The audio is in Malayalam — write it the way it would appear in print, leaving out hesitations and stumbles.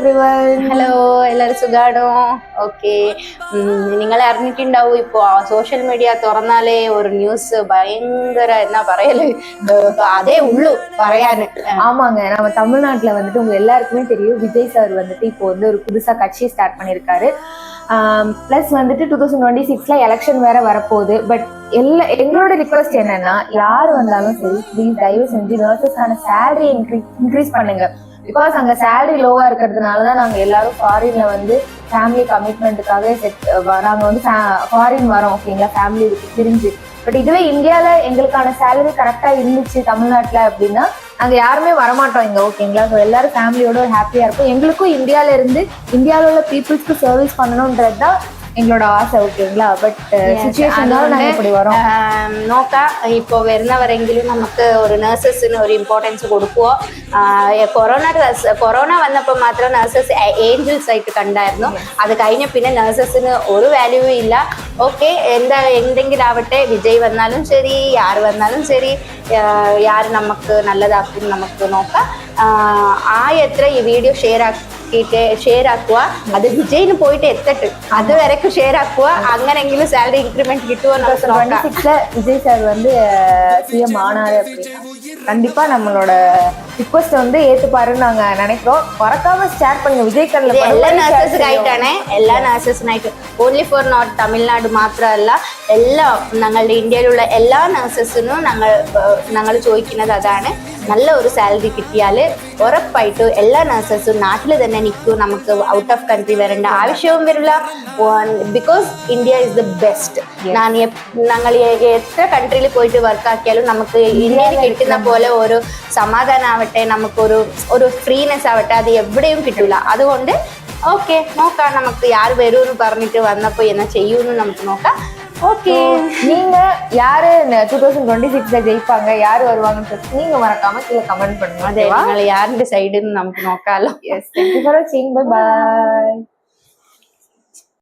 everyone. ഹലോ, എല്ലാവരും സുഖാണോ? ഓക്കെ, നിങ്ങളെ അറിഞ്ഞിട്ടുണ്ടാവും. ഇപ്പോ സോഷ്യൽ മീഡിയ തുറന്നാലേ ഒരു ന്യൂസ് ഭയങ്കര എന്നാ പറയല്, அதே உள்ளு പറയാന്. ஆமாங்க, நம்ம தமிழ்நாட்டுல வந்துட்டு உங்க எல்லாருக்குமே தெரியும், விஜய் சார் வந்துட்டு இப்போ வந்து ஒரு புதுசா கட்சி ஸ்டார்ட் பண்ணியிருக்காரு. பிளஸ் வந்துட்டு 2026ல எலெக்ஷன் வேற வரப்போகுது. பட் எங்களோட ரிக்வெஸ்ட் என்னன்னா, யார் வந்தாலும் சரி ப்ளீஸ் தயவு செஞ்சு நர்சஸ்க்கான சேலரி இன்க்ரீஸ் பண்ணுங்க. பிகாஸ் அங்க சேலரி லோவா இருக்கிறதுனாலதான் நாங்க எல்லாரும் ஃபாரின்ல வந்து ஃபேமிலி கமிட்மெண்ட்டுக்காக நாங்க வந்து ஃபாரின் வரோம். ஓகேங்களா, ஃபேமிலி பிரிஞ்சு. பட் இதுவே இந்தியால எங்களுக்கான சேலரி கரெக்டா இருந்துச்சு தமிழ்நாட்டுல அப்படின்னா நாங்க யாருமே வரமாட்டோம் இங்க. ஓகேங்களா, ஸோ எல்லாரும் ஃபேமிலியோட ஹாப்பியா இருக்கும். எங்களுக்கும் இந்தியால இருந்து இந்தியாவில் உள்ள பீப்புள்ஸ்க்கு சர்வீஸ் பண்ணணும்ன்றது தான் எங்களோட ആശ. ഓക്കെங்களா, ബട്ട് സിറ്റുവേഷനാണ് ഞങ്ങൾ இப்படி വரோம். നോക്കാം, ഇപ്പോൾ വരുന്നവരെങ്കിലും നമുക്ക് ഒരു നഴ്സസിന് ഒരു ഇമ്പോർട്ടൻസ് കൊടുക്കുവോ. കൊറോണ വന്നപ്പോൾ മാത്രം നഴ്സസ് ഏഞ്ചൽസ് ആയിട്ട് കണ്ടായിരുന്നു. അത് കഴിഞ്ഞ പിന്നെ നഴ്സസിന് ഒരു വാല്യൂ ഇല്ല. ഓക്കെ, എന്തെങ്കിലും ആവട്ടെ, വിജയ് വന്നാലും ശരി, യാർ വന്നാലും ശരി, യാർ നമുക്ക് നല്ലതാക്കും, നമുക്ക് നോക്കാം. എത്ര ഈ വീഡിയോ ഷെയർ ആക്കുക, അത് വിജയിന് പോയിട്ട് എത്തട്ട്, അത് വരക്ക് ഷെയർ ആക്കുക. അങ്ങനെങ്കിലും സാലറി ഇൻക്രിമെന്റ് കിട്ടുമോ? 2026ல விஜய் சார் வந்து சிஎம் ஆனாரு அப்படின்னா கண்டிப்பா நம்மளோட ரிக்வெஸ்ட் வந்து ஏத்துப்பாருன்னு நாங்க நினைக்கிறோம். மறக்காம ஷேர் பண்ணுங்க. விஜய் கண்ணில் എല്ലാ നഴ്സസിനായിട്ടാണ്, എല്ലാ നഴ്സസിനായിട്ട്, ഓൺലി ഫോർ നോട്ട് തമിഴ്നാട് മാത്രമല്ല, എല്ലാ ഞങ്ങളുടെ ഇന്ത്യയിലുള്ള എല്ലാ നഴ്സസിനും ഞങ്ങൾ ചോദിക്കുന്നത് അതാണ്. നല്ല ഒരു സാലറി കിട്ടിയാൽ ഉറപ്പായിട്ട് എല്ലാ നഴ്സസും നാട്ടിൽ തന്നെ നിൽക്കും. നമുക്ക് ഔട്ട് ഓഫ് കൺട്രി വരേണ്ട ആവശ്യവും വരില്ല. Because India is the best. ഞങ്ങൾ എത്ര കൺട്രിയിൽ പോയിട്ട് വർക്കാക്കിയാലും നമുക്ക് ഇന്ത്യയിൽ കിട്ടുന്ന പോലെ ഒരു സമാധാനം ആവട്ടെ, നമുക്കൊരു ഫ്രീനെസ് ആവട്ടെ, അത് എവിടെയും കിട്ടില്ല. അതുകൊണ്ട് ഓക്കെ, നോക്കാം. നമുക്ക് യാർ വരുമെന്ന് പറഞ്ഞിട്ട് വന്നപ്പോൾ എന്നാ ചെയ്യൂന്ന് നമുക്ക് നോക്കാം. ஓகே, நீங்க யாரு 2026ல ஜெயிப்பாங்க, யாரு வருவாங்கன்னு நீங்க மறக்காம கீழே கமெண்ட் பண்ணுங்க. அதே, யாருடைய சைடுன்னு நமக்கு நோக்காலோ. எஸ், தேங்க் யூ ஃபார் வாட்சிங். Bye by.